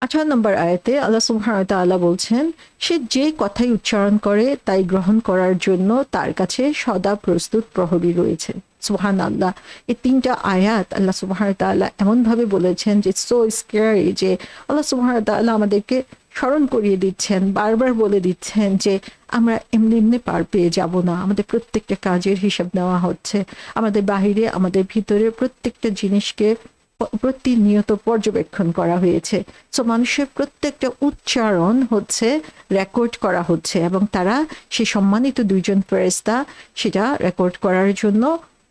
18 নম্বর আয়াতে আল্লাহ সুবহানাহু ওয়া তাআলা বলছেন, সে যে কথাই উচ্চারণ করে তাই গ্রহণ করার জন্য তার কাছে সদা প্রস্তুত প্রহরী রয়েছে। সুবহানাল্লাহ। এই 3টা আয়াত আল্লাহ সুবহানাহু ওয়া তাআলা এমনভাবে বলেছেন যে সো স্ক্যারি, যে আল্লাহ সুবহানাহু ওয়া তাআলা আমাদেরকে স্মরণ করিয়ে দিচ্ছেন, বারবার বলে দিচ্ছেন যে আমরা এমনি এমনি পার পেয়ে যাব না। আমাদের প্রত্যেকটা কাজের হিসাব নেওয়া হচ্ছে। আমাদের বাহিরে, আমাদের ভিতরে প্রত্যেকটা জিনিসকে প্রতিনিয়ত পর্যবেক্ষণ করা হয়েছে। সো মানুষের প্রত্যেকটা উচ্চারণ হচ্ছে রেকর্ড করা হচ্ছে, এবং তারা সেই সম্মানিত 2জন ফেরেশতা সেটা রেকর্ড করার জন্য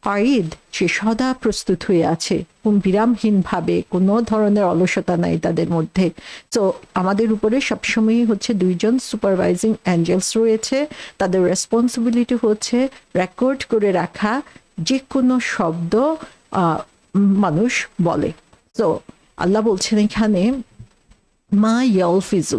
কাইদ, সে সদা প্রস্তুত হয়ে আছে, কোন বিরামহীনভাবে, কোনো ধরনের অলসতা নাই তাদের মধ্যে। তো আমাদের উপরে সবসময়ই হচ্ছে 2জন সুপারভাইজিং অ্যাঞ্জেলস রয়েছে। তাদের রেসপন্সিবিলিটি হচ্ছে রেকর্ড করে রাখা যে কোনো শব্দ মানুষ বলে। তো আল্লাহ বলছেন এখানে মা ইয়ালফিজু,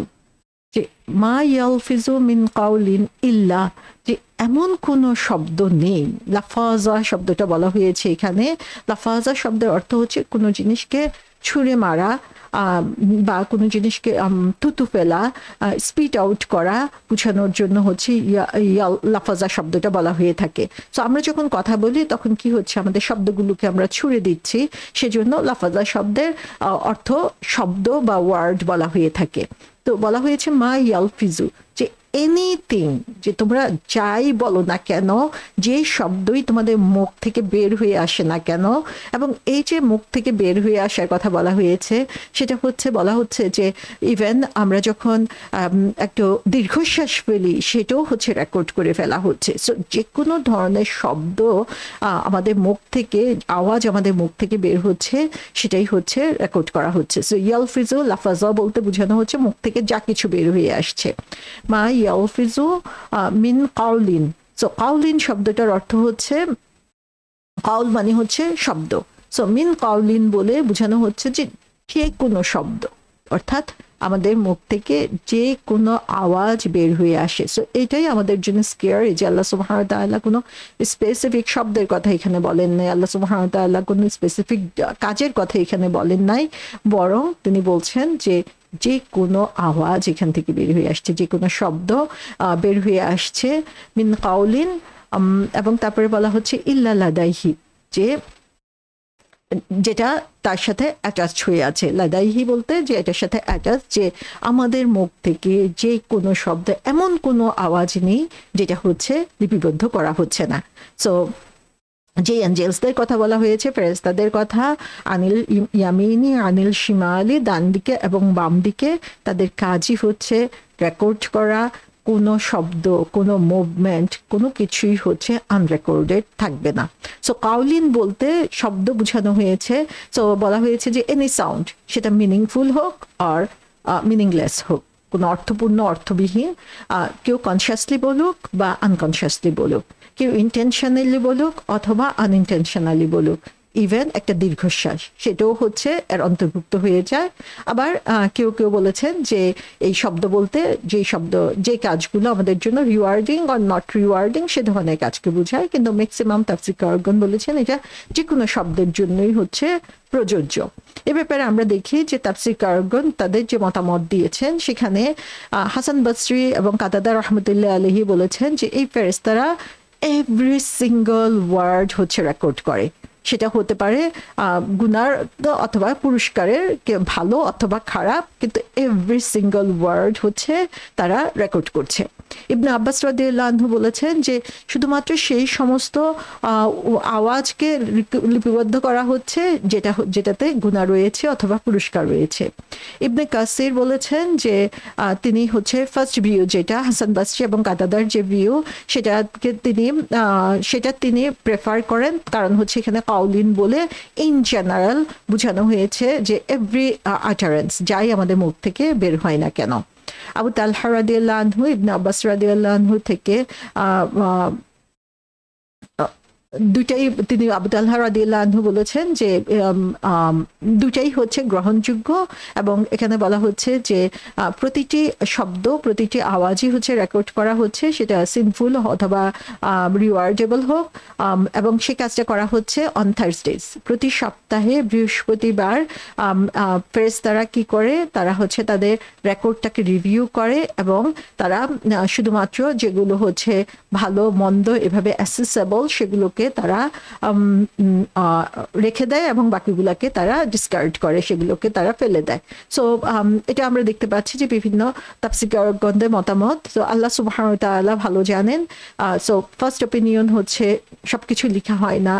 যে মা ইয়ালফিজু মিন কাউলিন ইল্লা, যে এমন কোনো শব্দ নেই। লাফাজা শব্দটা বলা হয়েছে এখানে। লাফাজা শব্দের অর্থ হচ্ছে কোনো জিনিসকে ছুঁড়ে মারা, বা কোনো জিনিসকে থুতু ফেলা, স্পিট আউট করা বোঝানোর জন্য হচ্ছে লাফাজা শব্দটা বলা হয়ে থাকে। তো আমরা যখন কথা বলি তখন কি হচ্ছে, আমাদের শব্দগুলোকে আমরা ছুঁড়ে দিচ্ছি, সেজন্য লাফাজা শব্দের অর্থ শব্দ বা ওয়ার্ড বলা হয়ে থাকে। তো বলা হয়েছে মা ইয়ালফিজু, যে এনিথিং, যে তোমরা যাই বলো না কেন, যে শব্দই তোমাদের মুখ থেকে বের হয়ে আসে না কেন, এবং এই যে মুখ থেকে বের হয়ে আসার কথা বলা হয়েছে, সেটা হচ্ছে বলা হচ্ছে যে ইভেন আমরা যখন একটু দীর্ঘশ্বাস ফেলি সেটাও হচ্ছে রেকর্ড করে ফেলা হচ্ছে। সো যে কোনো ধরনের শব্দ আমাদের মুখ থেকে, আওয়াজ আমাদের মুখ থেকে বের হচ্ছে, সেটাই হচ্ছে রেকর্ড করা হচ্ছে। সো ইয়ালফিজু লাফাজা বলতে বোঝানো হচ্ছে মুখ থেকে যা কিছু বের হয়ে আসছে। মা ইয়ালফিজু মিন কাউলিন। সো কাউলিন শব্দটার অর্থ হচ্ছে, কাউল মানে হচ্ছে শব্দ। সো মিন কাউলিন বলে বোঝানো হচ্ছে যে যে কোনো শব্দ, অর্থাৎ আমাদের মুখ থেকে যে কোনো আওয়াজ বের হয়ে আসে। সো এটাই আমাদের জন্য স্কেয়ারি, যে আল্লাহ সুবহানাহু ওয়া তাআলা কোনো স্পেসিফিক শব্দের কথা এখানে বলেন নাই, আল্লাহ সুবহানাহু ওয়া তাআলা কোনো স্পেসিফিক কাজের কথা এখানে বলেন নাই, বরং তিনি বলছেন যে যে কোনো আওয়াজ এখান থেকে বের হয়ে আসছে, যে কোনো শব্দ বের হয়ে আসছে মিন কাউলিন। এবং তারপরে বলা হচ্ছে ইল্লা লাদাইহি, যে যেটা তার সাথে অ্যাটাচ হয়ে আছে। লাদাইহি বলতে যে এটার সাথে অ্যাটাচ, যে আমাদের মুখ থেকে যে কোনো শব্দ, এমন কোনো আওয়াজ নেই যেটা হচ্ছে লিপিবদ্ধ করা হচ্ছে না। সো যে অ্যাঞ্জেলসদের কথা বলা হয়েছে, ফেরেশতাদের কথা, আনিল ইয়ামিনি আনিল শিমালি, ডান দিকে এবং বাম দিকে, তাদের কাজই হচ্ছে রেকর্ড করা। কোনো শব্দ, কোনো মুভমেন্ট, কোনো কিছুই হচ্ছে আনরেকর্ডেড থাকবে না। সো কাউলিন বলতে শব্দ বোঝানো হয়েছে। সো বলা হয়েছে যে এনি সাউন্ড, সেটা মিনিংফুল হোক আর মিনিংলেস হোক, কোনো অর্থপূর্ণ অর্থবিহীন, কেউ কনসিয়াসলি বলুক বা আনকনসিয়াসলি বলুক, কেউ ইন্টেনশনালি বলুক অথবা আনইনটেনশনালি বলুক, ইভেন একটা দীর্ঘশ্বাস সেটাও হচ্ছে এর অন্তর্ভুক্ত হয়ে যায়। আবার কেউ কেউ বলেছেন যে এই শব্দ বলতে যে শব্দ, যে কাজগুলো আমাদের জন্য রিওয়ার্ডিং আর নট রিওয়ার্ডিং সে ধরনের কাজকে বোঝায়, কিন্তু ম্যাক্সিমাম তাফসীরকারগণ বলেছেন এটা যে কোনো শব্দের জন্যই হচ্ছে প্রযোজ্য। এ ব্যাপারে আমরা দেখি যে তাফসীরকারগণ তাদের যে মতামত দিয়েছেন, সেখানে হাসান বসরি এবং কাতাদা রহমতুল্লাহ আলাইহি বলেছেন যে এই ফেরেশতারা এভরি সিঙ্গল ওয়ার্ড হচ্ছে রেকর্ড করে। সেটা হতে পারে গুনার অথবা পুরস্কারের, ভালো অথবা খারাপ, কিন্তু এভরি সিঙ্গল ওয়ার্ড হচ্ছে তারা রেকর্ড করছে। ইবনে আব্বাস রাদিয়াল্লাহু আনহু বলেছেন যে শুধুমাত্র সেই সমস্ত আওয়াজকে লিপিবদ্ধ করা হচ্ছে যেটাতে গুনাহ রয়েছে অথবা পুরস্কার রয়েছে। ইবনে কাসির বলেছেন যে তিনি হচ্ছে ফার্স্ট ভিউ, যেটা হাসান বসরি এবং কাতাদার যে ভিউ, সেটা তিনি প্রেফার করেন, কারণ হচ্ছে এখানে কাউলিন বলে ইন জেনারেল বোঝানো হয়েছে যে এভরি আটারেন্স, যাই আমাদের মুখ থেকে বের হয় না কেন। আবু তালহা রাদিয়াল্লাহু আনহু ইবনে আব্বাস রাদিয়াল্লাহু আনহু থেকে দুটাই তিনি আবু তালহা রাদিয়াল্লাহু আনহু বলেছেন যে দুটাই হচ্ছে গ্রহণযোগ্য, এবং এখানে বলা হচ্ছে যে প্রতিটি শব্দ প্রতিটি আওয়াজই হচ্ছে রেকর্ড করা হচ্ছে, সেটা সিনফুল অথবা রিওয়ার্ডেবল হোক, এবং সে কাজটা করা হচ্ছে অন থার্সডেজ, প্রতি সপ্তাহে বৃহস্পতিবার ফেরেশতারা কি করে, তারা হচ্ছে তাদের রেকর্ডটাকে রিভিউ করে এবং তারা শুধুমাত্র যেগুলো হচ্ছে ভালো মন্দ এভাবে অ্যাসেসেবল সেগুলোকে তারা রেখে দেয় এবং বাকিগুলোকে তারা ডিসকার্ড করে, সেগুলোকে তারা ফেলে দেয়। সো এটা আমরা দেখতে পাচ্ছি যে বিভিন্ন তাফসীরগণদের মতামত। তো আল্লাহ সুবহানাহু ওয়া তাআলা ভালো জানেন। সো ফার্স্ট অপিনিয়ন হচ্ছে সবকিছু লেখা হয় না,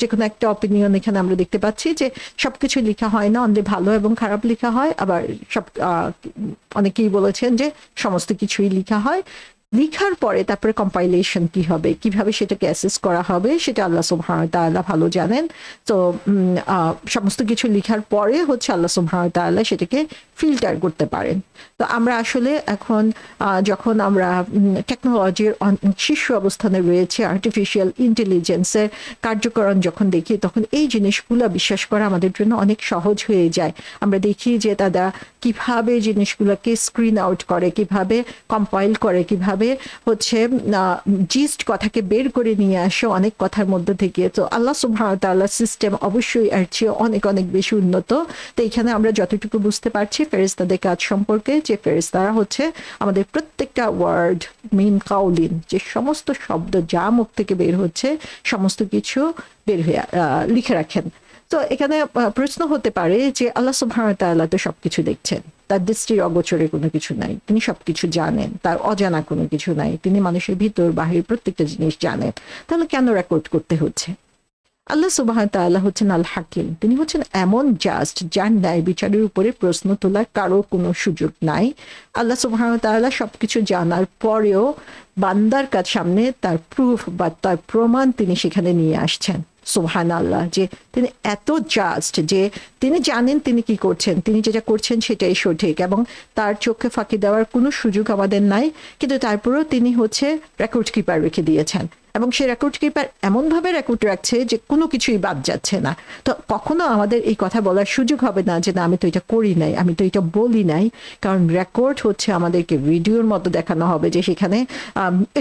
যে কোনো একটা অপিনিয়ন এখানে আমরা দেখতে পাচ্ছি যে সবকিছু লেখা হয় না, অনলি ভালো এবং খারাপ লেখা হয়, আবার সব অনেকেই বলেছেন যে সমস্ত কিছুই লেখা হয়। লিখার পরে তারপরে কম্পাইলেশন কি হবে, কিভাবে সেটাকে অ্যাসেস করা হবে, সেটা আল্লাহ সুবহানাহু ওয়া তাআলা ভালো জানেন। তো সমস্ত কিছু লিখার পরে হচ্ছে আল্লাহ সুবহানাহু ওয়া তাআলা সেটাকে ফিল্টার করতে পারেন। তো আমরা আসলে এখন যখন আমরা টেকনোলজির শীর্ষ অবস্থানে রয়েছে, আর্টিফিশিয়াল ইন্টেলিজেন্সের কার্যকরণ যখন দেখি, তখন এই জিনিসগুলো বিশ্বাস করা আমাদের জন্য অনেক সহজ হয়ে যায়। আমরা দেখি যে তারা কিভাবে জিনিসগুলোকে স্ক্রিন আউট করে, কিভাবে কম্পাইল করে, কিভাবে হচ্ছে জিস্ট কথাকে বের করে নিয়ে আসে অনেক কথার মধ্যে থেকে। তো আল্লাহ সুবহানাহু ওয়া তাআলার সিস্টেম অবশ্যই এর চেয়ে অনেক অনেক বেশি উন্নত। তো এখানে আমরা যতটুকু বুঝতে পারছি ফেরেশতাদের কাজ সম্পর্কে, যে ফেরেশতারা হচ্ছে আমাদের প্রত্যেকটা ওয়ার্ড মিন কাউলিন, যে সমস্ত শব্দ যা মুখ থেকে বের হচ্ছে সমস্ত কিছু বের হয়ে লিখে রাখেন। তো এখানে প্রশ্ন হতে পারে যে আল্লাহ সুবহানাহু ওয়া তাআলা তো সবকিছু দেখছেন, তার দৃষ্টির অগোচরে কোনো কিছু নাই, তিনি সবকিছু জানেন, তার অজানা কোনো কিছু নাই, তিনি মানুষের ভিতর বাহির প্রত্যেকটা জিনিস জানেন, তাহলে কেন রেকর্ড করতে হচ্ছে? আল্লাহ সুবহানাহু ওয়া তাআলা হচ্ছেন আল হাকিম, তিনি হচ্ছেন এমন জাস্ট যার ন্যায় বিচারের উপরে প্রশ্ন তোলার কারো কোনো সুযোগ নাই। আল্লাহ সুবহানাহু ওয়া তাআলা সবকিছু জানার পরেও বান্দার কাছে সামনে তার প্রুফ বা তার প্রমাণ তিনি সেখানে নিয়ে আসছেন। সুবহানাল্লাহ, যে তিনি এত জাস্ট যে তিনি জানেন তিনি কি করছেন, তিনি যেটা করছেন সেটাই সঠিক এবং তার চোখে ফাঁকি দেওয়ার কোনো সুযোগ আমাদের নাই, কিন্তু তারপরেও তিনি হচ্ছে রেকর্ড কিপার রেখে দিয়েছেন এবং সেই রেকর্ড কিপার এমনভাবে রেকর্ড রাখছে যে কোনো কিছুই বাদ যাচ্ছে না। তো কখনো আমাদের এই কথা বলার সুযোগ হবে না যে না আমি তো এটা করি নাই, আমি তো এটা বলি নাই, কারণ রেকর্ড হচ্ছে আমাদেরকে ভিডিওর মতো দেখানো হবে, যে সেখানে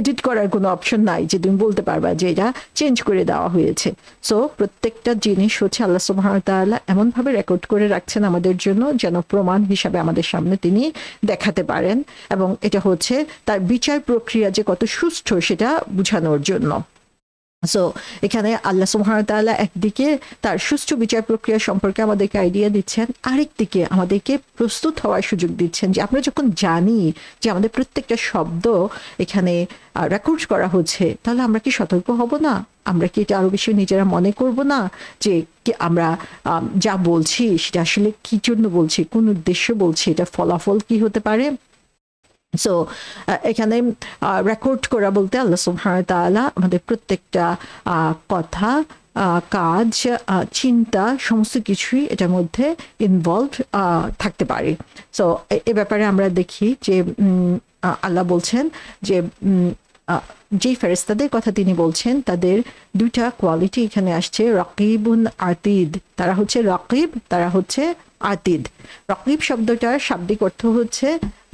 এডিট করার কোনো অপশন নাই যে তুমি বলতে পারবা যে এটা চেঞ্জ করে দেওয়া হয়েছে। সো প্রত্যেকটা জিনিস হচ্ছে আল্লাহ সুবহানাহু ওয়া তাআলা এমনভাবে রেকর্ড করে রাখছেন আমাদের জন্য যেন প্রমাণ হিসাবে আমাদের সামনে তিনি দেখাতে পারেন, এবং এটা হচ্ছে তার বিচার প্রক্রিয়া যে কত সুষ্ঠু সেটা বোঝানোর জন্য। সো এখানে আল্লাহ সুবহানাহু ওয়া তাআলা একদিকে তার সুষ্ঠু বিচার প্রক্রিয়া সম্পর্কে আমাদেরকে আইডিয়া দিচ্ছেন, আরেকদিকে আমাদেরকে প্রস্তুত হওয়ার সুযোগ দিচ্ছেন যে আমরা যখন জানি যে আমাদের প্রত্যেকটা শব্দ এখানে রেকর্ড করা হচ্ছে, তাহলে আমরা কি সতর্ক হব না? আমরা কি এটা আরো বেশি নিজেরা মনে করব না যে আমরা যা বলছি সেটা আসলে কি জন্য বলছি, কোন উদ্দেশ্যে বলছি, এটা ফলাফল কি হতে পারে? সো এখানে রেকর্ড করা বলতে আল্লাহ সুবহানাহু ওয়া তাআলা আমাদের প্রত্যেকটা কথা, কাজ, চিন্তা সমস্ত কিছুই এটার মধ্যে ইনভলভ থাকতে পারে। সো এ ব্যাপারে আমরা দেখি যে আল্লাহ বলছেন যে যেই ফেরেশতাদের কথা তিনি বলছেন তাদের দুইটা কোয়ালিটি এখানে আসছে, রাকিবুন আতিদ। তারা হচ্ছে রাকিব, তারা হচ্ছে আতিদ। রাকিব শব্দটার শাব্দিক অর্থ হচ্ছে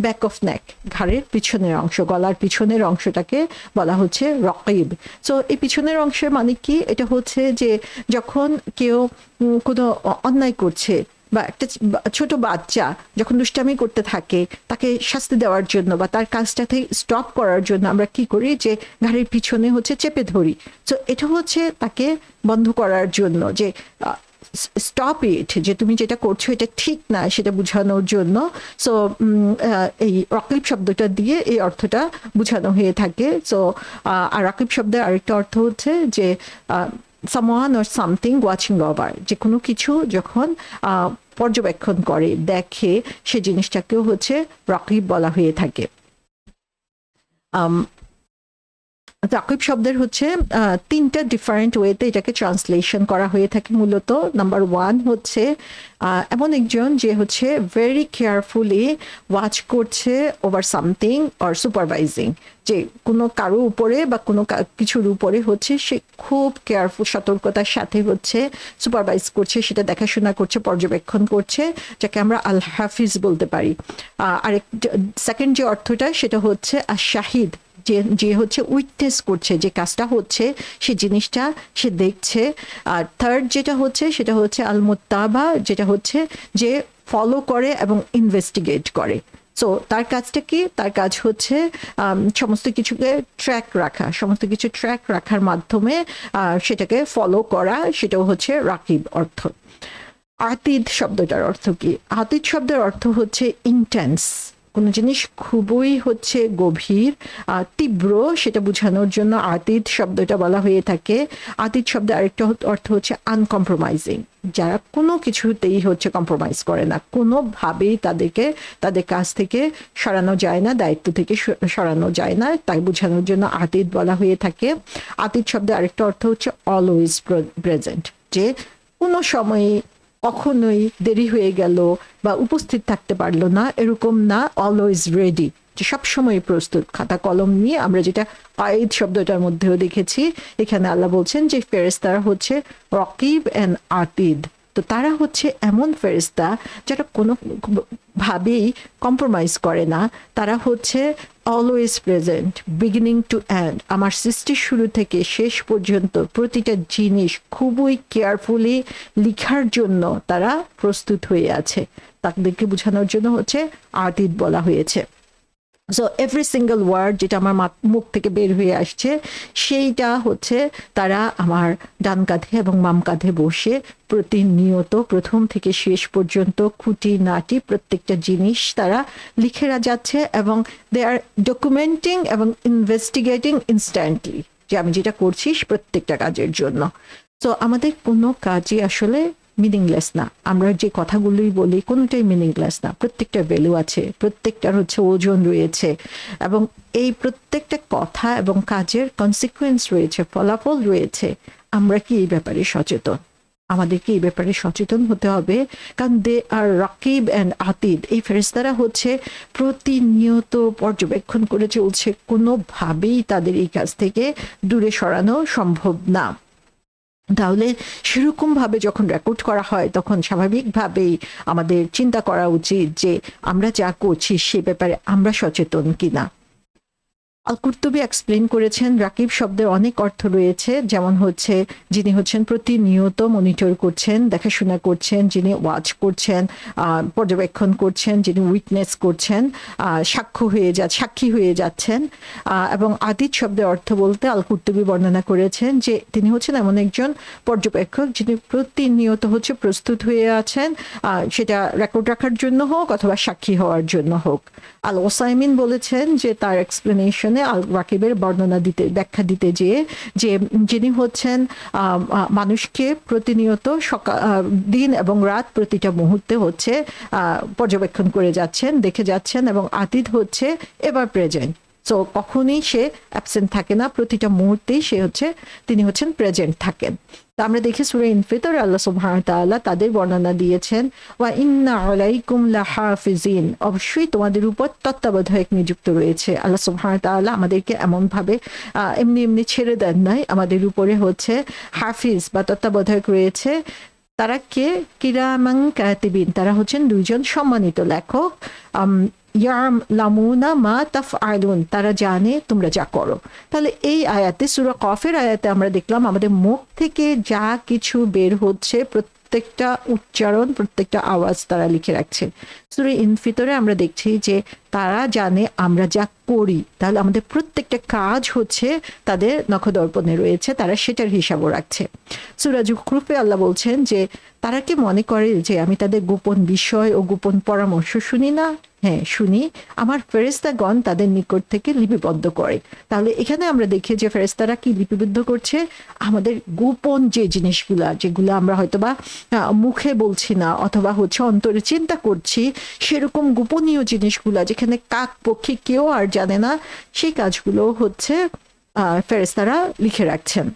ব্যাক অফ নেক, ঘাড়ের পিছনের অংশ, গলার পিছনের অংশটাকে বলা হচ্ছে রাকিব। সো এই পিছনের অংশের মানে কি? এটা হচ্ছে যে যখন কেউ কোনো অন্যায় করছে বা একটা ছোট বাচ্চা যখন দুষ্টামি করতে থাকে, তাকে শাস্তি দেওয়ার জন্য বা তার কাজটাকে স্টপ করার জন্য আমরা কি করি, যে ঘাড়ের পিছনে হচ্ছে চেপে ধরি। সো এটা হচ্ছে তাকে বন্ধ করার জন্য, যে স্টপ ইট, যে তুমি যেটা করছো এটা ঠিক না, সেটা বোঝানোর জন্য। সো এই রাকিব শব্দটা দিয়ে এই অর্থটা বোঝানো হয়ে থাকে। সো আর রাকিব শব্দের আরেকটা অর্থ হচ্ছে যে someone or something watching over, যে কোনো কিছু যখন পর্যবেক্ষণ করে, দেখে, সে জিনিসটাকেও হচ্ছে রাকিব বলা হয়ে থাকে। রাকিব শব্দের হচ্ছে তিনটা ডিফারেন্ট ওয়েতে এটাকে ট্রান্সলেশন করা হয়ে থাকে মূলত। নাম্বার ওয়ান হচ্ছে এমন একজন যে হচ্ছে ভেরি কেয়ারফুলি ওয়াচ করছে ওভার সামথিং অর সুপারভাইজিং, যে কোনো কারো উপরে বা কোনো কিছুর উপরে হচ্ছে সে খুব কেয়ারফুল সতর্কতার সাথে হচ্ছে সুপারভাইজ করছে, সেটা দেখাশোনা করছে, পর্যবেক্ষণ করছে, যাকে আমরা আল হাফিজ বলতে পারি। আরেক সেকেন্ড যে অর্থটা সেটা হচ্ছে আর শাহিদ, যে হচ্ছে উইটনেস করছে যে কাজটা হচ্ছে, সে জিনিসটা সে দেখছে। আর থার্ড যেটা হচ্ছে সেটা হচ্ছে আল মুত্তাবা, যেটা হচ্ছে যে ফলো করে এবং ইনভেস্টিগেট করে। সো তার কাজটা কি? তার কাজ হচ্ছে সমস্ত কিছুকে ট্র্যাক রাখা, সমস্ত কিছু ট্র্যাক রাখার মাধ্যমে সেটাকে ফলো করা, সেটাও হচ্ছে রাকিব অর্থ। আতিদ শব্দটার অর্থ কি? আতিদ শব্দের অর্থ হচ্ছে ইন্টেন্স, কোনো জিনিস খুবই হচ্ছে গভীর তীব্র, সেটা বোঝানোর জন্য আতিদ শব্দটা বলা হয়ে থাকে। আতিদ শব্দের আরেকটা অর্থ হচ্ছে আনকম্প্রোমাইজিং, যারা কোনো কিছুতেই হচ্ছে কম্প্রোমাইজ করে না, কোনোভাবেই তাদেরকে তাদের কাছ থেকে সরানো যায় না, দায়িত্ব থেকে সরানো যায় না, তাই বোঝানোর জন্য আতিদ বলা হয়ে থাকে। আতিদ শব্দের আরেকটা অর্থ হচ্ছে অলওয়েজ প্রেজেন্ট, যে কোনো সময়ে কখনোই দেরি হয়ে গেল বা উপস্থিত থাকতে পারলো না এরকম না, অলওয়েজ রেডি, যে সবসময় প্রস্তুত। খাতা কলম নিয়ে আমরা যেটা আয়েদ শব্দটার মধ্যেও দেখেছি, এখানে আল্লাহ বলছেন যে ফেরেশতারা হচ্ছে রকিব এন্ড আতিদ। তো তারা হচ্ছে এমন ফেরেশতা যারা কোনো ভাবেই কম্প্রোমাইজ করে না, তারা হচ্ছে always present, beginning to end, আমার সৃষ্টির শুরু থেকে শেষ পর্যন্ত প্রতিটা জিনিস খুবই কেয়ারফুলি লিখার জন্য তারা প্রস্তুত হয়ে আছে। তাদেরকে বোঝানোর জন্য হচ্ছে আতিদ বলা হয়েছে। সো এভরি সিঙ্গল ওয়ার্ড যেটা আমার মুখ থেকে বের হয়ে আসছে, সেইটা হচ্ছে তারা আমার ডান কাঁধে এবং বাম কাঁধে বসে প্রতিনিয়ত প্রথম থেকে শেষ পর্যন্ত খুঁটি নাটি প্রত্যেকটা জিনিস তারা লিখে যাচ্ছে, এবং দে আর ডকুমেন্টিং এবং ইনভেস্টিগেটিং ইনস্ট্যান্টলি, যে আমি যেটা করছি প্রত্যেকটা কাজের জন্য। সো আমাদের কোনো কাজই আসলে মিনিংলেস না, আমরা যে কথাগুলোই বলি কোনোটাই মিনিংলেস না, প্রত্যেকটা ভ্যালু আছে, প্রত্যেকটার হচ্ছে ওজন রয়েছে, এবং এই প্রত্যেকটা কথা এবং কাজের কনসিকুয়েন্স রয়েছে, ফলাফল রয়েছে। আমরা কি এই ব্যাপারে সচেতন? আমাদেরকে এই ব্যাপারে সচেতন হতে হবে, কারণ দে আর রাকিব অ্যান্ড আতিদ, এই ফেরেশতারা হচ্ছে প্রতিনিয়ত পর্যবেক্ষণ করে চলছে, কোনোভাবেই তাদের এই কাজ থেকে দূরে সরানো সম্ভব না। তাহলে সেরকম ভাবে যখন রেকর্ড করা হয় তখন স্বাভাবিকভাবেই আমাদের চিন্তা করা উচিত যে আমরা যা করছি সে ব্যাপারে আমরা সচেতন কিনা। আল কুরতুবী এক্সপ্লেন করেছেন রাকিব শব্দের অনেক অর্থ রয়েছে, যেমন হচ্ছে যিনি হচ্ছেন প্রতিনিয়ত মনিটর করছেন, দেখাশোনা করছেন, যিনি ওয়াচ করছেন, পর্যবেক্ষণ করছেন, যিনি উইটনেস করছেন, সাক্ষী হয়ে যাচ্ছেন। এবং আতিদ শব্দের অর্থ বলতে আল কুরতুবী বর্ণনা করেছেন যে তিনি হচ্ছেন এমন একজন পর্যবেক্ষক যিনি প্রতিনিয়ত হচ্ছে প্রস্তুত হয়ে আছেন, সেটা রেকর্ড রাখার জন্য হোক অথবা সাক্ষী হওয়ার জন্য হোক। আল ওসাইমিন বলেছেন যে তার এক্সপ্লেনেশনে আল রাকিবের ব্যাখ্যা দিতে যেয়ে, যে যিনি হচ্ছেন মানুষকে প্রতিনিয়ত দিন এবং রাত প্রতিটা মুহূর্তে হচ্ছে পর্যবেক্ষণ করে যাচ্ছেন, দেখে যাচ্ছেন, এবং আতিদ হচ্ছে এভার প্রেজেন্ট। সো কখনই সে অ্যাবসেন্ট থাকে না, প্রতিটা মুহূর্তেই তিনি হচ্ছেন প্রেজেন্ট থাকেন। তা আমরা দেখি সূরা ইনফিতর আল্লাহ সুবহানাহু ওয়া তাআলা তাদের বর্ণনা দিয়েছেন, ওয়া ইন্না আলাইকুম লাহাফিজিন, অবশ্যই তোমাদের উপর তত্ত্বাবধায়ক নিযুক্ত রয়েছে। আল্লাহ সুবহানাহু ওয়া তাআলা আমাদেরকে এমন ভাবে এমনি ছেড়ে দেন নাই, আমাদের উপরে হচ্ছে হাফিজ বা তত্ত্বাবধায়ক রয়েছে। তারা কে? কিরামান কাতিবিন, তারা হচ্ছেন দুইজন সম্মানিত লেখক। ইয়ালামুনা মা তাফআলুন, তারা জানে তোমরা যা করো। তাহলে এই আয়াতে, সূরা কফের আয়াতে আমরা দেখলাম আমাদের মুখ থেকে যা কিছু বের হচ্ছে প্রত্যেকটা উচ্চারণ, প্রত্যেকটা আওয়াজ তারা লিখে রাখছে। সূরা ইনফিতরে আমরা দেখছি যে তারা জানে আমরা যা করি, তাহলে আমাদের প্রত্যেকটা কাজ হচ্ছে তাদের নখদর্পণে রয়েছে, তারা সেটার হিসাবও রাখছে। সূরা যুখরুফে আল্লাহ বলছেন যে তারা কি মনে করে যে আমি তাদের গোপন বিষয় ও গোপন পরামর্শ শুনি না? হ্যাঁ শুনি, আমার ফেরেশতাগণ তাদের নিকট থেকে লিপিবদ্ধ করে। তাহলে এখানে আমরা দেখি যে ফেরেশতারা কি লিপিবদ্ধ করছে? আমাদের গোপন যে জিনিসগুলা, যেগুলো আমরা হয়তোবা মুখে বলছি না অথবা হচ্ছে অন্তরে চিন্তা করছি, সেরকম গোপনীয় জিনিসগুলা যেখানে কাক পক্ষী কেউ আর জানে না, সেই কাজগুলো হচ্ছে ফেরেশতারা লিখে রাখছেন।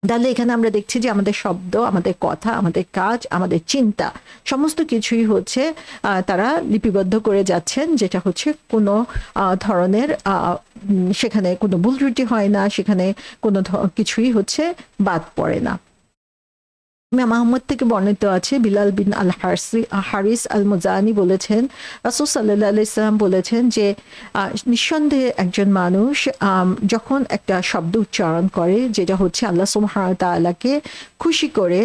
তাহলে এখানে আমরা দেখছি যে আমাদের শব্দ, আমাদের কথা, আমাদের কাজ, আমাদের চিন্তা সমস্ত কিছুই হচ্ছে তারা লিপিবদ্ধ করে যাচ্ছেন, যেটা হচ্ছে কোনো ধরনের সেখানে কোনো ভুল ত্রুটি হয় না, সেখানে কোনো কিছুই হচ্ছে বাদ পড়ে না। ইমাম আহমদ থেকে বর্ণিত আছে, বিলাল বিন আল হারিস আল মুজানি বলেছেন, রাসূল সাল্লাল্লাহু আলাইহি সাল্লাম বলেছেন যে নিঃসন্দেহে একজন মানুষ যখন একটা শব্দ উচ্চারণ করে যেটা হচ্ছে আল্লাহ সুবহানাহু ওয়া তাআলাকে খুশি করে,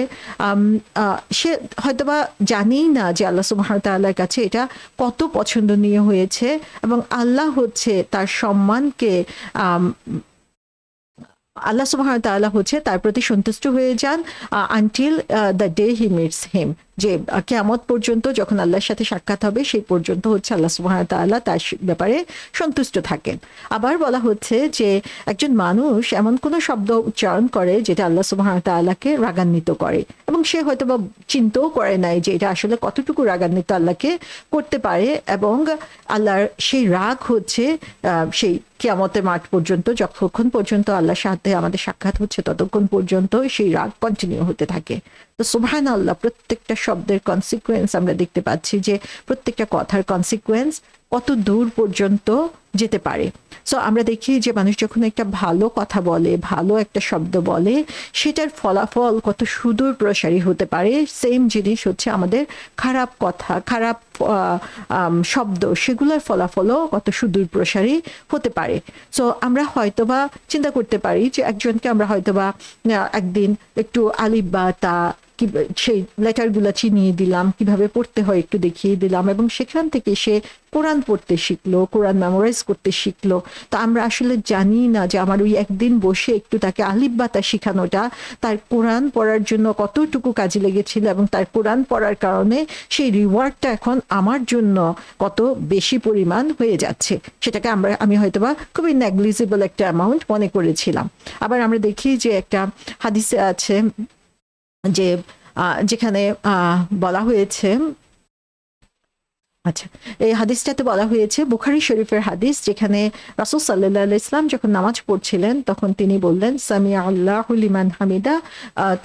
সে হয়তোবা জানেই না যে আল্লাহ সুবহানাহু ওয়া তাআলার কাছে এটা কত পছন্দনীয় হয়েছে, এবং আল্লাহ হচ্ছে তার সম্মানকে আল্লাহ সুবহানাহু ওয়া তাআলা হচ্ছে তার প্রতি সন্তুষ্ট হয়ে যান until the day he meets him, যে কিয়ামত পর্যন্ত যখন আল্লাহর সাথে সাক্ষাৎ হবে সেই পর্যন্ত হচ্ছে আল্লাহ সুবহানাহু ওয়া তাআলা তার ব্যাপারে সন্তুষ্ট থাকেন। আবার বলা হচ্ছে যে একজন মানুষ এমন কোনো শব্দ উচ্চারণ করে যেটা আল্লাহ সুবহানাহু ওয়া তাআলাকে রাগান্বিত করে, এবং সে হয়তো বা চিন্তাও করে নাই যে এটা আসলে কতটুকু রাগান্বিত আল্লাহকে করতে পারে, এবং আল্লাহর সেই রাগ হচ্ছে সেই কিয়ামতের মাঠ পর্যন্ত, যতক্ষণ পর্যন্ত আল্লাহর সাথে আমাদের সাক্ষাৎ হচ্ছে ততক্ষণ পর্যন্ত সেই রাগ কন্টিনিউ হতে থাকে। তো সুবহানাল্লাহ, প্রত্যেকটা শব্দের কনসিকুয়েন্স আমরা দেখতে পাচ্ছি যে প্রত্যেকটা কথার কনসিকুয়েন্স কত দূর পর্যন্ত যেতে পারে। সো আমরা দেখি যে মানুষ যখন একটা ভালো কথা বলে, ভালো একটা শব্দ বলে, সেটার ফলাফল কত সুদূর প্রসারী হতে পারে। সেম জিনিস হচ্ছে আমাদের খারাপ কথা, খারাপ শব্দ, সেগুলোর ফলাফলও কত সুদূর প্রসারী হতে পারে। সো আমরা হয়তোবা চিন্তা করতে পারি যে একজনকে আমরা হয়তোবা একদিন একটু আলিফ বা তা সেই লেটারগুলো চিনিয়ে দিলাম, কিভাবে পড়তে হয় একটু দেখিয়ে দিলাম, এবং সেখান থেকে সে কোরআন পড়তে শিখলো, কোরআন মেমোরাইজ করতে শিখলো। তো আমরা আসলে জানি না যে আমার ওই একদিন বসে একটু তাকে আলিফ বা তা শিখানোটা তার কোরআন পড়ার জন্য কতটুকু কাজে লেগেছিল, এবং তার কোরআন পড়ার কারণে সেই রিওয়ার্ডটা এখন আমার জন্য কত বেশি পরিমাণ হয়ে যাচ্ছে। সেটাকে আমি হয়তোবা খুবই নেগলিজিবল একটা অ্যামাউন্ট মনে করেছিলাম। আবার আমরা দেখি যে একটা হাদিসে আছে যে যেখানে বলা হয়েছে, আচ্ছা, এই হাদিসটাতে বলা হয়েছে বুখারী শরীফের হাদিস, যেখানে রাসূল সাল্লাল্লাহু আলাইহি ওয়াসাল্লাম যখন নামাজ পড়ছিলেন তখন তিনি বললেন সামিআ আল্লাহু লিমান হামিদা।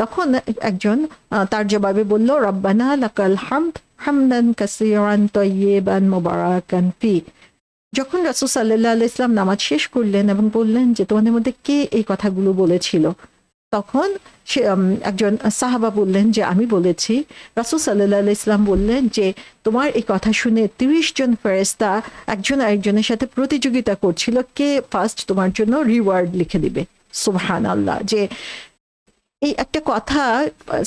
তখন একজন তার জবাবে বলল রব্বানা লাকাল হামদ হামদান কাসীরান তাইয়িবান মুবারাকান ফি। যখন রাসূল সাল্লাল্লাহু আলাইহি ওয়াসাল্লাম নামাজ শেষ করলেন এবং বললেন যে তোমাদের মধ্যে কে এই কথাগুলো বলেছিল, তখন সে একজন সাহাবা বললেন যে আমি বলেছি। রাসূল সাল্লাল্লাহু আলাইহি ওয়াসাল্লাম বললেন যে তোমার এই কথা শুনে 30 জন ফেরেশতা একজন আরেকজনের সাথে প্রতিযোগিতা করছিল কে ফার্স্ট তোমার জন্য রিওয়ার্ড লিখে দিবে। সুবহানাল্লাহ, যে এই একটা কথা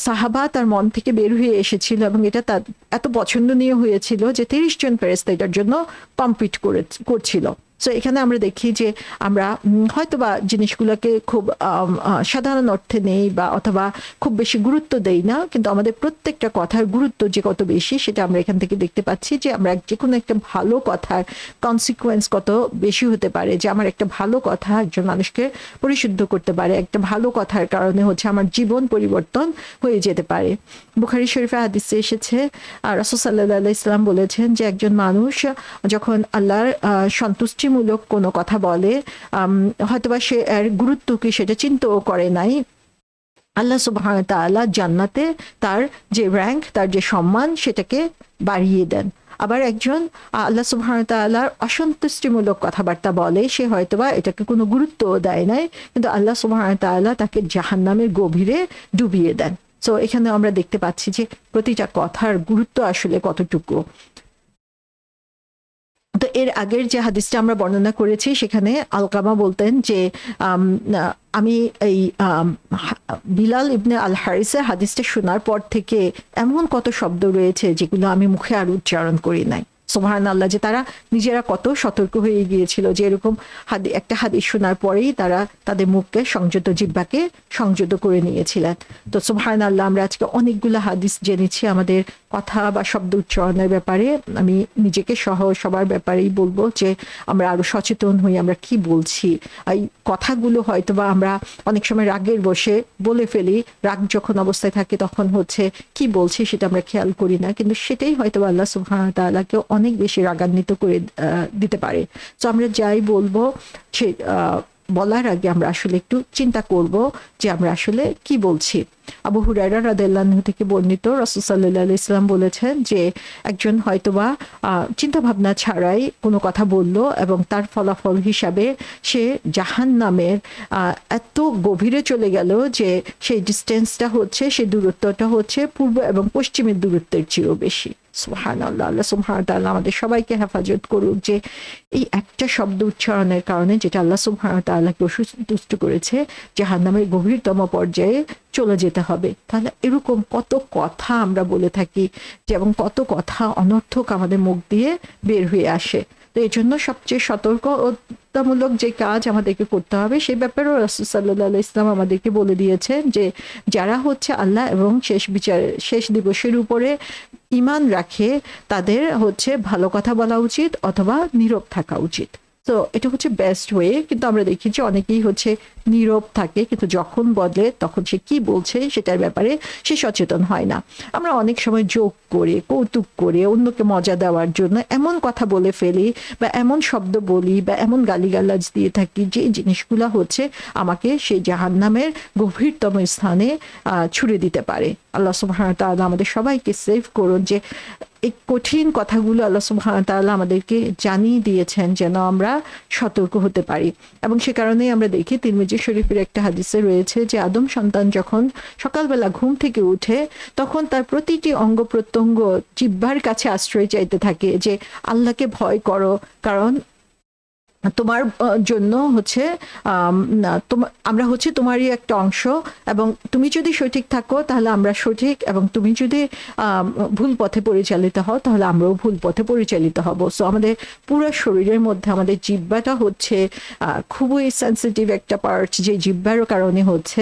সাহাবা তার মন থেকে বের হয়ে এসেছিল, এবং এটা তার এত পছন্দনীয় হয়েছিল যে 30 জন ফেরেশতা এটার জন্য কম্পিট করছিল। সো এখানে আমরা দেখি যে আমরা হয়তোবা জিনিসগুলোকে খুব সাধারণ অর্থে নেই বা অথবা খুব বেশি গুরুত্ব দেই না, কিন্তু আমাদের প্রত্যেকটা কথার গুরুত্ব যে কত বেশি সেটা আমরা এখান থেকে দেখতে পাচ্ছি। যে আমরা যে কোনো একটা ভালো কথার কনসিকুয়েন্স কত বেশি হতে পারে, যে আমার একটা ভালো কথা একজন মানুষকে পরিশুদ্ধ করতে পারে, একটা ভালো কথার কারণে হচ্ছে আমার জীবন পরিবর্তন হয়ে যেতে পারে। বুখারী শরীফে হাদিসে এসেছে রাসূল সাল্লাল্লাহু আলাইহি ওয়াসাল্লাম বলেছেন যে একজন মানুষ যখন আল্লাহর সন্তুষ্টিমূলক কোনো কথা বলে, হয়তোবা সে এর গুরুত্ব কি সেটা চিন্তাও করে নাই, আল্লাহ সুবহানাহু ওয়া তাআলা জান্নাতে তার যে র্যাঙ্ক, তার যে সম্মান সেটাকে বাড়িয়ে দেন। আবার একজন আল্লাহ সুবহানাহু ওয়া তাআলার অসন্তুষ্টিমূলক কথাবার্তা বলে, সে হয়তোবা এটাকে কোনো গুরুত্বও দেয় নাই, কিন্তু আল্লাহ সুবহানাহু ওয়া তাআলা তাকে জাহান্নামের গভীরে ডুবিয়ে দেন। সো এখানে আমরা দেখতে পাচ্ছি যে প্রতিটা কথার গুরুত্ব আসলে কতটুকু। তো এর আগের যে হাদিসটা আমরা বর্ণনা করেছি সেখানে আলকামা বলতেন যে আমি এই বিলাল ইবনে আল হারিসের হাদিসটা শোনার পর থেকে এমন কত শব্দ রয়েছে যেগুলো আমি মুখে আর উচ্চারণ করি নাই। সুবহানাল্লাহ, যে তারা নিজেরা কত সতর্ক হয়ে গিয়েছিল যে এরকম একটা হাদিস শোনার পরেই তারা তাদের মুখকে সংযত জিহ্বাকে সংযত করে নিয়েছিলেন। তো সুবহানাল্লাহ, আমরা আজকে অনেকগুলো হাদিস জেনেছি আমাদের কথা বা শব্দ উচ্চারণের ব্যাপারে। আমি নিজেকে সহ সবার ব্যাপারেই বলবো যে আমরা আরো সচেতন হই আমরা কি বলছি। এই কথাগুলো হয়তো বা আমরা অনেক সময় রাগের বসে বলে ফেলি, রাগ যখন অবস্থায় থাকে তখন হচ্ছে কি বলছি সেটা আমরা খেয়াল করি না, কিন্তু সেটাই হয়তো আল্লাহ সুবহানাহু ওয়া তাআলাকে অনেক বেশি রাগান্বিত করে দিতে পারে। তো আমরা যাই বলবো সে বলার আগে আমরা আসলে একটু চিন্তা করব যে আমরা আসলে কি বলছি। আবু হুরায়রা রাদিয়াল্লাহু আনহু থেকে বর্ণিত, রাসূল সাল্লাল্লাহু আলাইহি ওয়াসাল্লাম বলেছেন যে একজন হয়তোবা চিন্তা ভাবনা ছাড়াই কোনো কথা বলল এবং তার ফলাফল হিসাবে সে জাহান্নামের এত গভীরে চলে গেল যে সেই ডিস্টেন্সটা হচ্ছে, সেই দূরত্বটা হচ্ছে পূর্ব এবং পশ্চিমের দূরত্বের চেয়েও বেশি। সুবহানাল্লাহ। আল্লাহ সুবহানাহু ওয়া তাআলা আমাদের সবাইকে হেফাজত করুক যে এই একটা শব্দ উচ্চারণের কারণে, যেটা আল্লাহ সুবহানাহু ওয়া তাআলাকে অসন্তুষ্ট করেছে, জাহান্নামের গভীরতম পর্যায়ে চলে যেতে হবে। তাহলে এরকম কত কথা আমরা বলে থাকি, এবং কত কথা অনর্থক আমাদের মুখ দিয়ে বের হয়ে আসে। তো এই জন্য সবচেয়ে সতর্কতামূলক যে কাজ আমাদেরকে করতে হবে, সেই ব্যাপারেও রাসূল সাল্লাল্লাহু আলাইহি ওয়াসাল্লাম আমাদেরকে বলে দিয়েছেন যে যারা হচ্ছে আল্লাহ এবং শেষ দিবসের উপরে ঈমান রাখে, তাদের হচ্ছে ভালো কথা বলা উচিত অথবা নীরব থাকা উচিত। তো এটা হচ্ছে বেস্ট ওয়ে। কিন্তু আমরা দেখি যে অনেকেই হচ্ছে নীরব থাকে, কিন্তু যখন বলে তখন সে কি বলছে সেটার ব্যাপারে সে সচেতন হয় না। আমরা অনেক সময় জোক করে, কৌতুক করে, অন্যকে মজা দেওয়ার জন্য এমন কথা বলে ফেলি বা এমন শব্দ বলি বা এমন গালিগালাজ দিয়ে থাকি যে জিনিসগুলো হচ্ছে আমাকে সেই জাহান্নামের গভীরতম স্থানে ছুড়ে দিতে পারে। আল্লাহ সুবহানাহু ওয়া তাআলা আমাদের সবাইকে সেভ করুন যে এই কঠিন কথাগুলো আল্লাহ সুবহানাহু ওয়া তাআলা আমাদেরকে জানিয়ে দিয়েছেন যেন আমরা সতর্ক হতে পারি। এবং সে কারণেই আমরা দেখি তিরমিজি শরীফের একটা হাদিসে রয়েছে যে আদম সন্তান যখন সকালবেলা ঘুম থেকে উঠে, তখন তার প্রতিটি অঙ্গ প্রত্যঙ্গ জিহ্বার কাছে আশ্রয় চাইতে থাকে যে আল্লাহকে ভয় করো, কারণ তোমার জন্য হচ্ছে আমরা হচ্ছে তোমারই একটা অংশ, এবং তুমি যদি সঠিক থাকো তাহলে আমরা সঠিক, এবং তুমি যদি ভুল পথে পরিচালিত হও তাহলে আমরাও ভুল পথে পরিচালিত হব। সো আমাদের পুরো শরীরের মধ্যে আমাদের জিহ্বাটা হচ্ছে খুবই সেন্সিটিভ একটা পার্ট, যে জিহ্বার কারণে হচ্ছে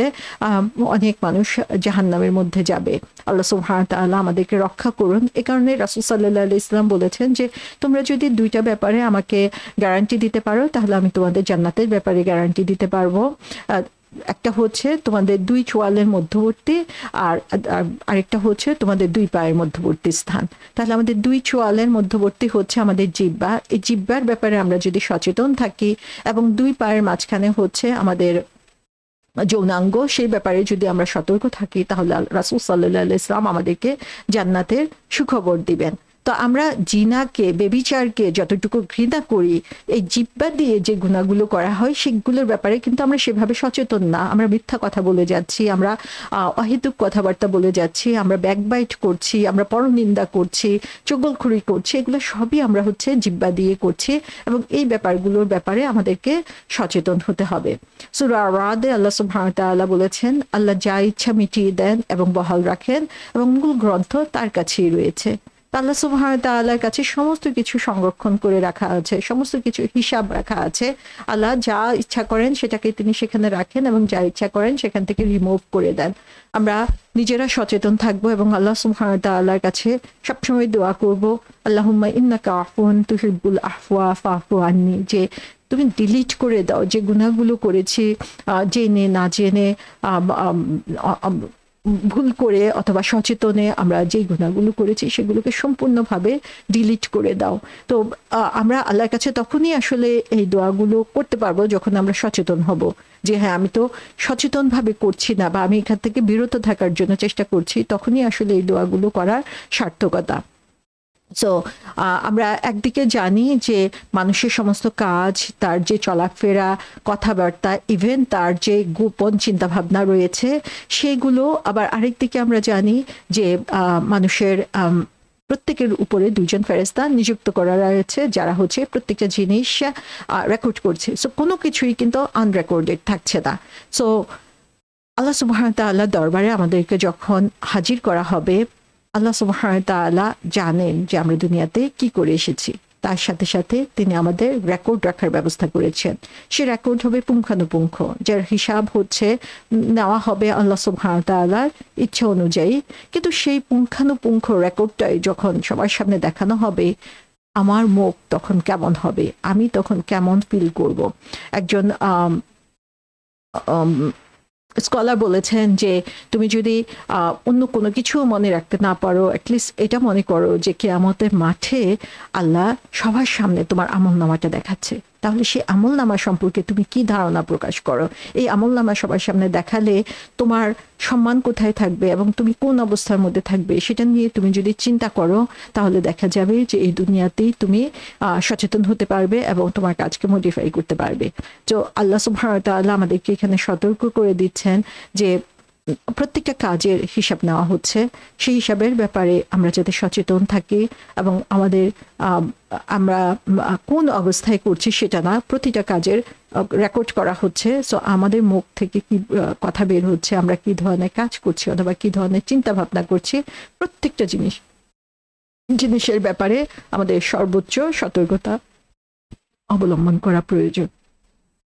অনেক মানুষ জাহান্নামের মধ্যে যাবে। আল্লাহ সুবহানাহু ওয়া তাআলা আমাদেরকে রক্ষা করুন। এ কারণে রাসূল সাল্লাল্লাহু আলাইহি ওয়াসাল্লাম বলেছেন যে তোমরা যদি দুইটা ব্যাপারে আমাকে গ্যারান্টি দিতে পারো তাহলে আমি তোমাদের জান্নাতের ব্যাপারে গ্যারান্টি দিতে পারবো। একটা হচ্ছে তোমাদের দুই চোয়ালের মধ্যবর্তী, আর আরেকটা হচ্ছে তোমাদের দুই পায়ের মধ্যবর্তী স্থান। তাহলে আমাদের দুই চোয়ালের মধ্যবর্তী হচ্ছে আমাদের জিহ্বা। এই জিহ্বার ব্যাপারে আমরা যদি সচেতন থাকি এবং দুই পায়ের মাঝখানে হচ্ছে আমাদের যৌনাঙ্গ, সেই ব্যাপারে যদি আমরা সতর্ক থাকি তাহলে রাসূল সাল্লাল্লাহু আলাইহি ওয়াসাল্লাম আমাদেরকে জান্নাতের সুখবর দিবেন। তো আমরা জিনাকে, বেবিচারকে যতটুকু ঘৃণা করি, এই জিহ্বা দিয়ে যে গুনাহগুলো করা হয় সেগুলোর ব্যাপারে কিন্তু আমরা সেভাবে সচেতন না। আমরা মিথ্যা কথা বলে যাচ্ছি, আমরা অহেতুক কথাবার্তা বলে যাচ্ছি, আমরা ব্যাকবাইট করছি, আমরা পরনিন্দা করছি, চগলখড়ি করছি, এগুলো সবই আমরা হচ্ছে জিহ্বা দিয়ে করছি, এবং এই ব্যাপারগুলোর ব্যাপারে আমাদেরকে সচেতন হতে হবে। সূরা আর-রাদে আল্লাহ সুবহানাহু ওয়া তাআলা বলেছেন, আল্লাহ যা ইচ্ছা মিটিয়ে দেন এবং বহাল রাখেন, এবং মূল গ্রন্থ তার কাছেই রয়েছে। আল্লাহ সুবহানাহু ওয়া তাআলার কাছে সমস্ত কিছু সংরক্ষণ করে রাখা আছে, সমস্ত কিছু হিসাব রাখা আছে। আল্লাহ যা ইচ্ছা করেন সেটাকে তিনি সেখানে রাখেন, এবং যা ইচ্ছা করেন সেখান থেকে রিমুভ করে দেন। আমরা নিজেরা সচেতন থাকবো এবং আল্লাহ সুবহানাহু ওয়া তাআলার কাছে সবসময় দোয়া করব, আল্লাহুম্মা ইন্নাকা আফুন তুহিব্বুল আফওয়া ফাফু আন্নি, যে তুমি ডিলিট করে দাও যে গুনাহগুলো করেছি, জেনে না জেনে, ভুল করে অথবা সচেতনে আমরা যেই গুনাহগুলো করেছি সেগুলোকে সম্পূর্ণভাবে ডিলিট করে দাও। তো আমরা আল্লাহর কাছে তখনই আসলে এই দোয়াগুলো করতে পারবো যখন আমরা সচেতন হব যে হ্যাঁ, আমি তো সচেতনভাবে করছি না, বা আমি এখান থেকে বিরত থাকার জন্য চেষ্টা করছি, তখনই আসলে এই দোয়াগুলো করার সার্থকতা। সো আমরা একদিকে জানি যে মানুষের সমস্ত কাজ, তার যে চলাফেরা, কথাবার্তা, ইভেন তার যে গোপন চিন্তাভাবনা রয়েছে সেগুলো, আবার আরেকদিকে আমরা জানি যে মানুষের প্রত্যেকের উপরে দুইজন ফেরেশতা নিযুক্ত করা রয়েছে যারা হচ্ছে প্রত্যেকটা জিনিস রেকর্ড করছে। সো কোনো কিছুই কিন্তু আনরেকর্ডেড থাকছে না। সো আল্লাহ সুবহানাহু ওয়া তাআলার দরবারে আমাদেরকে যখন হাজির করা হবে, আল্লাহ সুবহানাহু ওয়া তাআলা জানেন যে আমরা দুনিয়াতে কি করে এসেছি, তার সাথে সাথে তিনি আমাদের রেকর্ড রাখার ব্যবস্থা করেছেন। সে রেকর্ড হবে পুঙ্খানুপুঙ্খ, যার হিসাব হচ্ছে নেওয়া হবে আল্লাহ সুবহানাহু ওয়া তাআলার ইচ্ছা অনুযায়ী। কিন্তু সেই পুঙ্খানুপুঙ্খ রেকর্ডটাই যখন সবার সামনে দেখানো হবে, আমার মুখ তখন কেমন হবে, আমি তখন কেমন ফিল করব। একজন স্কলার বলেছেন যে তুমি যদি অন্য কোনো কিছু মনে রাখতে না পারো, অ্যাটলিস্ট এটা মনে করো যে কিয়ামতের মাঠে আল্লাহ সবার সামনে তোমার আমলনামাটা দেখাচ্ছে। তাহলে সেই আমল নামা সম্পর্কে তুমি কি ধারণা প্রকাশ করো? এই আমল নামা সবার সামনে দেখালে তোমার সম্মান কোথায় থাকবে এবং তুমি কোন অবস্থার মধ্যে থাকবে, সেটা নিয়ে তুমি যদি চিন্তা করো, তাহলে দেখা যাবে যে এই দুনিয়াতেই তুমি সচেতন হতে পারবে এবং তোমার কাজকে মডিফাই করতে পারবে। তো আল্লাহ সুবহানাহু ওয়া তাআলা আমাদেরকে এখানে সতর্ক করে দিচ্ছেন যে প্রত্যেকটা কাজের হিসাব নেওয়া হচ্ছে, সেই হিসাবের ব্যাপারে আমরা যাতে সচেতন থাকি এবং আমাদের আমরা কোন অবস্থায় করছি সেটা না, প্রতিটা কাজের রেকর্ড করা হচ্ছে। সো আমাদের মুখ থেকে কি কথা বের হচ্ছে, আমরা কি ধরনের কাজ করছি অথবা কি ধরনের চিন্তা ভাবনা করছি, প্রত্যেকটা জিনিসের ব্যাপারে আমাদের সর্বোচ্চ সতর্কতা অবলম্বন করা প্রয়োজন।